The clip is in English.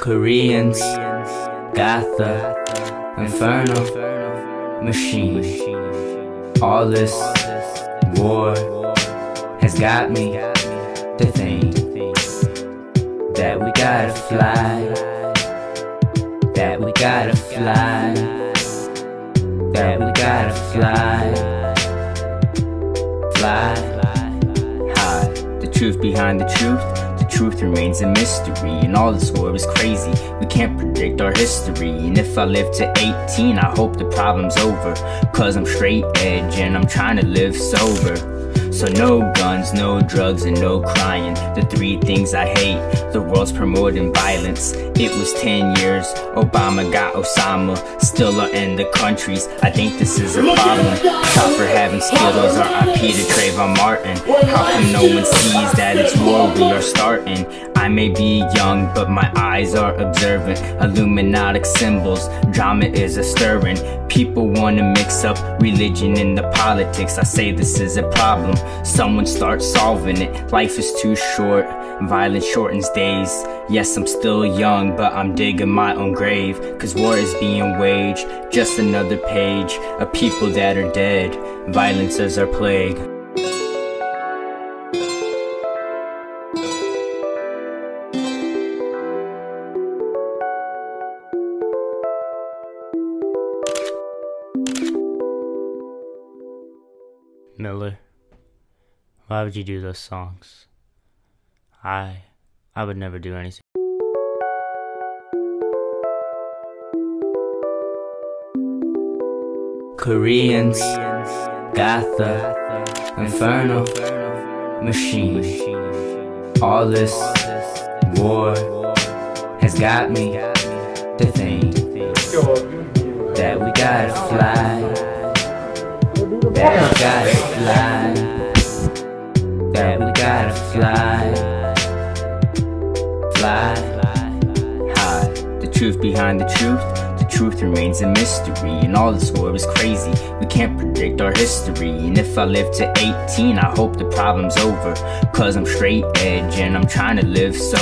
Koreans got the infernal machine. All this war has got me to think that we gotta fly, that we gotta fly, that we gotta fly, fly high. The truth behind the truth remains a mystery, and all this war is crazy. We can't predict our history, and if I live to 18, I hope the problem's over, cause I'm straight edge and I'm trying to live sober. So no guns, no drugs, and no crying. The three things I hate. The world's promoting violence. It was 10 years, Obama got Osama. Still are in the countries. I think this is a problem. Shot for having Skittles, R.I.P. to Trayvon Martin. How come no one sees that it's war we are starting? I may be young, but my eyes are observant. Illuminatic symbols, drama is a stirring. People wanna mix up religion and the politics. I say this is a problem. Someone start solving it. Life is too short, violence shortens days. Yes, I'm still young, but I'm digging my own grave, cause war is being waged. Just another page of people that are dead. Violence is our plague. Miller, why would you do those songs? I would never do anything. Koreans got the infernal machine. All this war has got me to think that we gotta fly, that we gotta fly, that we gotta fly, fly high. The truth behind the truth remains a mystery, and all this war is crazy. We can't predict our history, and if I live to 18, I hope the problem's over, cause I'm straight edge and I'm trying to live sober.